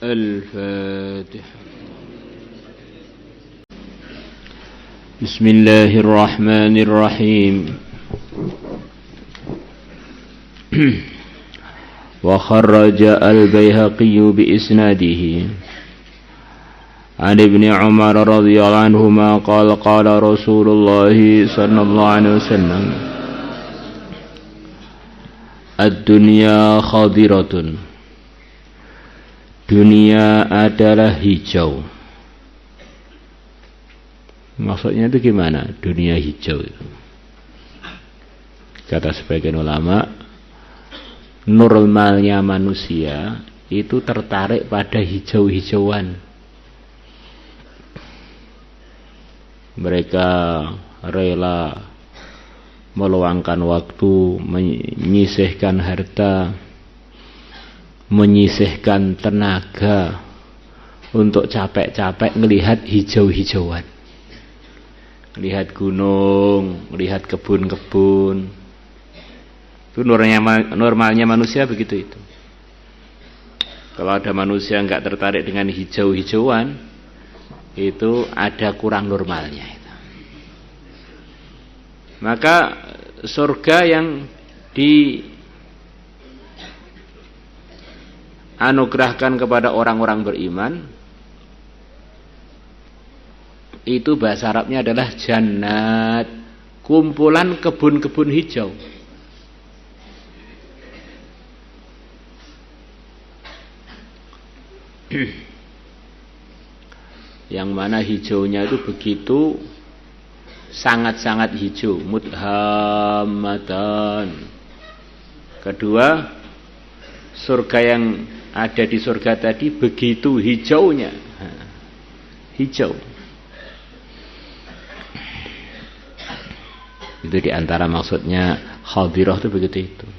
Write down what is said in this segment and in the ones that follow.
الفاتحة. بسم الله الرحمن الرحيم. وخرج البيهقي بإسناده عن ابن عمر رضي الله عنهما قال قال رسول الله صلى الله عليه وسلم الدنيا خضرة. Dunia adalah hijau. Maksudnya itu gimana? Dunia hijau itu. Kata sebagian ulama, normalnya manusia itu tertarik pada hijau-hijauan. Mereka rela meluangkan waktu, menyisihkan harta, menyisihkan tenaga untuk capek-capek melihat hijau-hijauan, melihat gunung, melihat kebun-kebun. Itu normalnya manusia begitu itu. Kalau ada manusia enggak tertarik dengan hijau-hijauan, itu ada kurang normalnya itu. Maka surga yang dianugerahkan kepada orang-orang beriman itu bahasa Arabnya adalah jannat, kumpulan kebun-kebun hijau. Yang mana hijaunya itu begitu sangat-sangat hijau, mudhammatan. Kedua, surga yang ada di surga tadi begitu hijaunya, hijau. Itu diantara maksudnya khadirah itu begitu itu.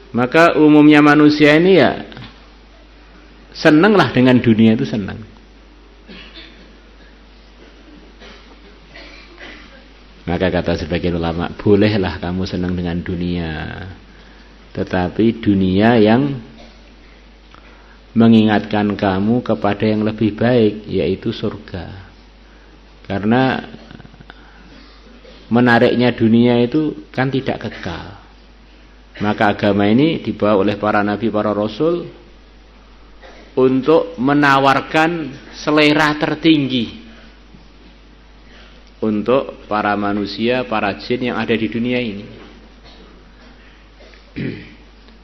Maka umumnya manusia ini ya senanglah dengan dunia itu, senang. Maka kata sebagian ulama, bolehlah kamu senang dengan dunia, tetapi dunia yang mengingatkan kamu kepada yang lebih baik, yaitu surga. Karena menariknya dunia itu kan tidak kekal. Maka agama ini dibawa oleh para nabi, para rasul untuk menawarkan selera tertinggi untuk para manusia, para jin yang ada di dunia ini.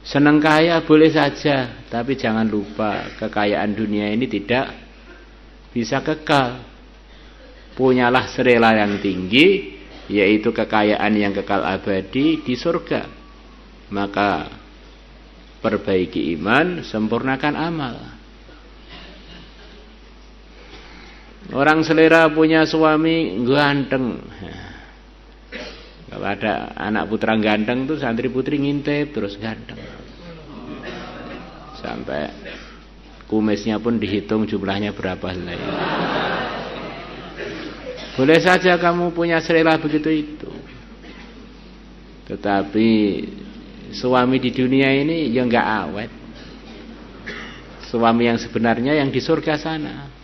Senang kaya boleh saja, tapi jangan lupa kekayaan dunia ini tidak bisa kekal. Punyalah selera yang tinggi, yaitu kekayaan yang kekal abadi di surga. Maka perbaiki iman, sempurnakan amal. Orang selera punya suami ganteng, kalau ada anak putra ganteng tuh santri putri ngintip terus ganteng, sampai kumisnya pun dihitung jumlahnya berapa helai. Boleh saja kamu punya selera begitu itu, tetapi suami di dunia ini ya nggak awet. Suami yang sebenarnya yang di surga sana.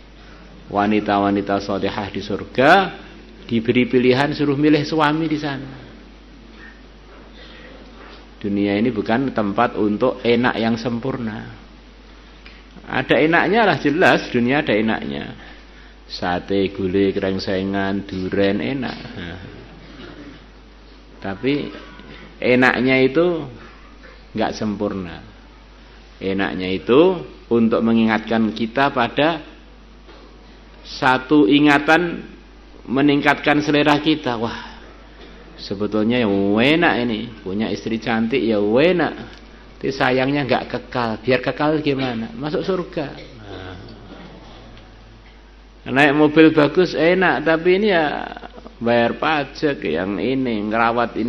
Wanita-wanita salihah di surga diberi pilihan, suruh milih suami di sana. Dunia ini bukan tempat untuk enak yang sempurna. Ada enaknya lah, jelas dunia ada enaknya. Sate, gulai, krengsengan, duren enak. Tapi enaknya itu enggak sempurna. Enaknya itu untuk mengingatkan kita pada satu ingatan, meningkatkan selera kita. Wah, sebetulnya ya enak ini, punya istri cantik ya enak. Tapi sayangnya enggak kekal. Biar kekal gimana? Masuk surga. Naik mobil bagus enak, tapi ini ya bayar pajak, yang ini ngerawat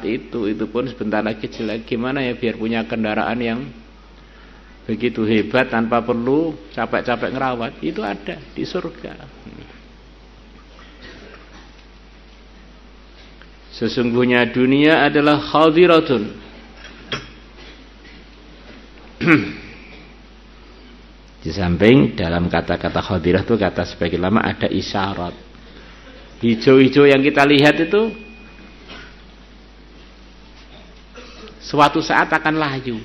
itu pun sebentar lagi jelek. Gimana ya biar punya kendaraan yang begitu hebat tanpa perlu capek-capek ngerawat? Itu ada di surga. Sesungguhnya dunia adalah khadiratun. Di samping dalam kata-kata khadirah itu kata sebagian lama ada isyarat. Hijau-hijau yang kita lihat itu suatu saat akan layu.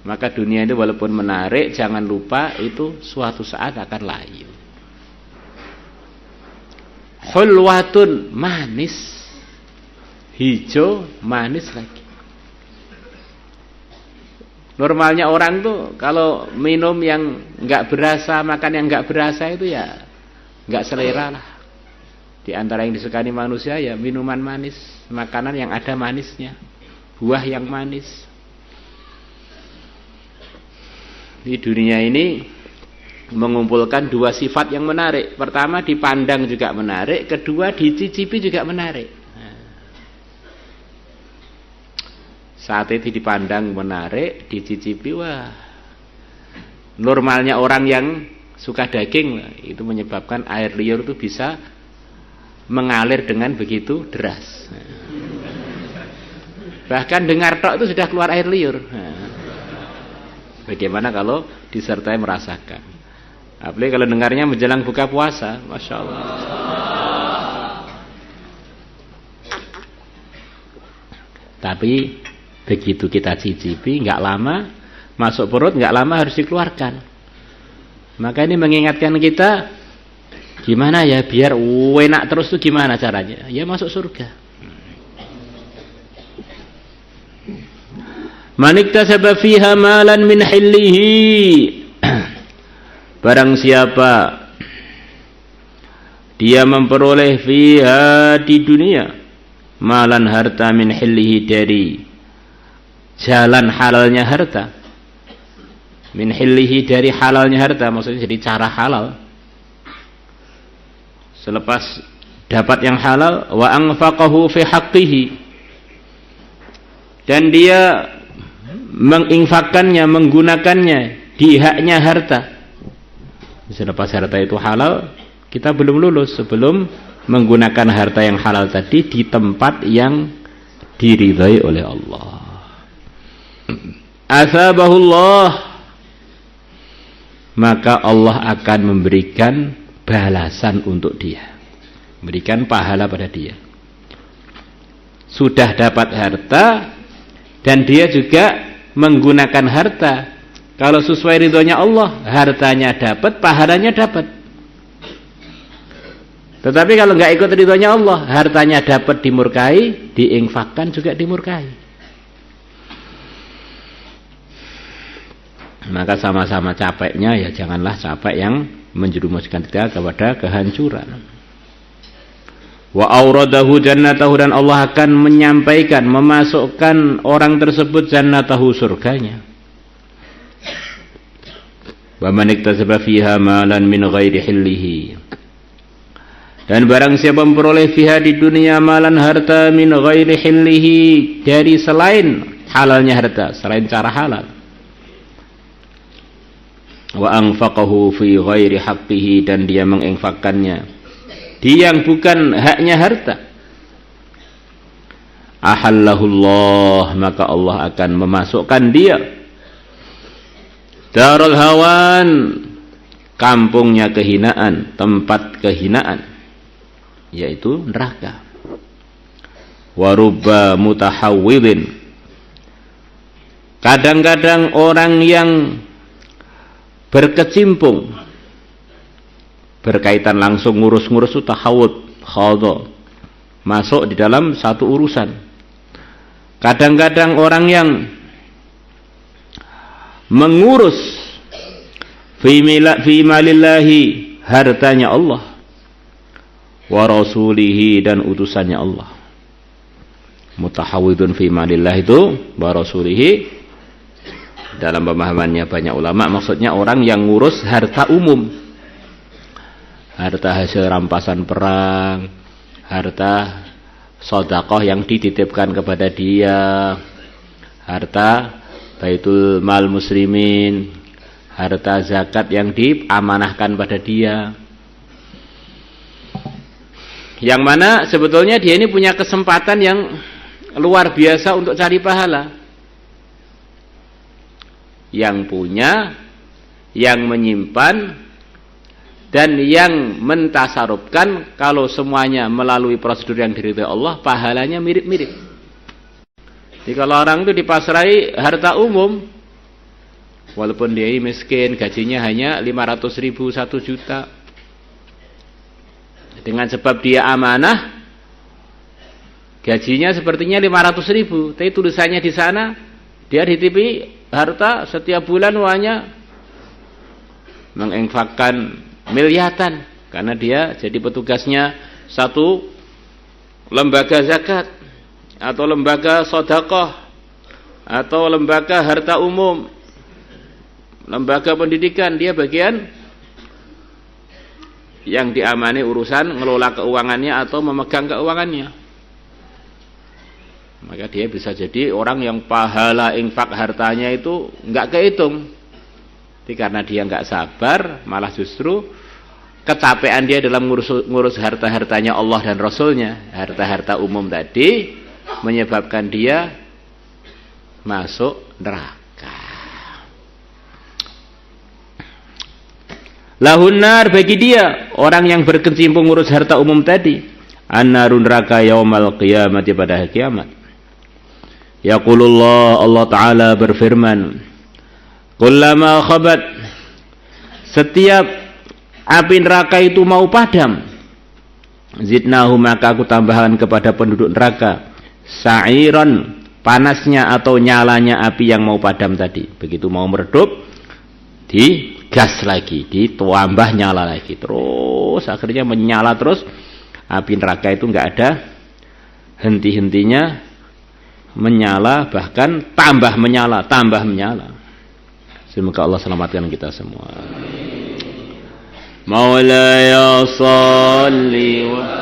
Maka dunia itu walaupun menarik, jangan lupa itu suatu saat akan layu. Hulwatun, manis. Hijau, manis lagi. Normalnya orang tuh kalau minum yang nggak berasa, makan yang nggak berasa itu ya nggak selera lah. Di antara yang disukai manusia ya minuman manis, makanan yang ada manisnya, buah yang manis. Di dunia ini mengumpulkan dua sifat yang menarik. Pertama dipandang juga menarik, kedua dicicipi juga menarik. Saat itu dipandang menarik, dicicipi, wah. Normalnya orang yang suka daging itu menyebabkan air liur itu bisa mengalir dengan begitu deras. Bahkan dengar tok itu sudah keluar air liur. Bagaimana kalau disertai merasakan? Apalagi kalau dengarnya menjelang buka puasa, Masya Allah. Tapi begitu kita cicipi, nggak lama masuk perut, nggak lama harus dikeluarkan. Maka ini mengingatkan kita, gimana ya biar enak terus tuh gimana caranya? Ya masuk surga. Man iktasaba fiha malan min hillihi. Barang siapa dia memperoleh fiha di dunia malan harta min hillihi dari jalan halalnya harta, min hillihi dari halalnya harta, maksudnya jadi cara halal. Selepas dapat yang halal, wa anfaqahu fi haqqihi, dan dia menginfakkannya, menggunakannya di haknya harta. Selepas harta itu halal, kita belum lulus sebelum menggunakan harta yang halal tadi di tempat yang diridhai oleh Allah. Asabahullah, maka Allah akan memberikan balasan untuk dia, memberikan pahala pada dia. Sudah dapat harta dan dia juga menggunakan harta. Kalau sesuai ridhonya Allah, hartanya dapat, pahalanya dapat. Tetapi kalau nggak ikut ridhonya Allah, hartanya dapat dimurkai, diinfakkan juga dimurkai. Maka sama-sama capeknya ya janganlah capek yang menjerumuskan kita kepada kehancuran. Wa auradahu jannatahu, dan Allah akan menyampaikan, memasukkan orang tersebut jannatahu, surganya. Wa man iktasaba fiha malan min ghairi hillihi, dan barang siapa memperoleh fiha di dunia malan harta min ghairi hillihi, dari selain halalnya harta, selain cara halal. Wa anfaqahu fi ghairi haqqihi, dan dia menginfakkannya di yang bukan haknya harta. Ahallahullah, maka Allah akan memasukkan dia darul hawan, kampungnya kehinaan, tempat kehinaan, yaitu neraka. Wa rubba mutahawwidin, kadang-kadang orang yang berkecimpung, berkaitan langsung ngurus-ngurus itu tahawud, khadha, masuk di dalam satu urusan. Kadang-kadang orang yang mengurus fi malillahi, hartanya Allah, wa rasulihi, dan utusannya Allah. Mutahawwidun fi malillahi itu wa rasulihi, dalam pemahamannya banyak ulama maksudnya orang yang ngurus harta umum, harta hasil rampasan perang, harta sedekah yang dititipkan kepada dia, harta baitul mal muslimin, harta zakat yang diamanahkan pada dia, yang mana sebetulnya dia ini punya kesempatan yang luar biasa untuk cari pahala. yang punya, yang menyimpan, dan yang mentasarufkan. Kalau semuanya melalui prosedur yang diridhoi Allah, pahalanya mirip-mirip. Jadi kalau orang itu dipasrai harta umum, walaupun dia miskin, gajinya hanya 500.000, 1 juta, dengan sebab dia amanah, gajinya sepertinya 500.000, tapi tulisannya di sana dia dititipi harta setiap bulan hanya menginfakkan miliatan, karena dia jadi petugasnya satu lembaga zakat atau lembaga sedekah atau lembaga harta umum, lembaga pendidikan. Dia bagian yang diamani urusan ngelola keuangannya atau memegang keuangannya. Maka dia bisa jadi orang yang pahala infak hartanya itu enggak kehitung. Jadi karena dia enggak sabar, malah justru kecapean dia dalam ngurus harta-hartanya Allah dan Rasulnya, harta-harta umum tadi, menyebabkan dia masuk neraka. Lahunar, bagi dia orang yang berkecimpung ngurus harta umum tadi, annarun neraka yaumal qiyamati, pada hari kiamat. Yaqulullah, Allah Ta'ala berfirman, kullama khabat, setiap api neraka itu mau padam, zidnahu, maka aku tambahkan kepada penduduk neraka sa'iran, panasnya atau nyalanya api yang mau padam tadi. Begitu mau meredup, digas lagi, ditambah nyala lagi, terus akhirnya menyala terus. Api neraka itu enggak ada henti-hentinya, menyala, bahkan tambah menyala, tambah menyala. Semoga Allah selamatkan kita semua. Maulaya salli wa